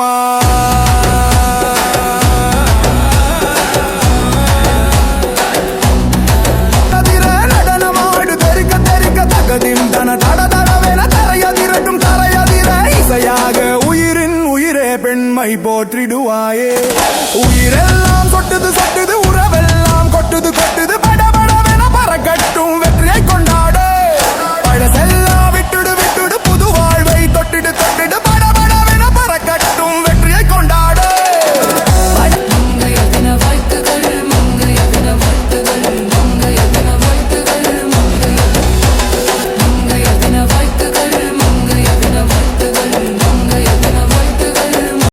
அம்மா நடனமாடு தெறிக்க தெறிக்க தகதின் தன தட தடவென தரையதிரட்டும் தரையதிர இசையாக உயிரின் உயிரே பெண்மை போற்றிடுவாயே உயிரெல்லாம் சொட்டுது சொட்டுது உறவெல்லாம் கொட்டுது கொட்டுது பட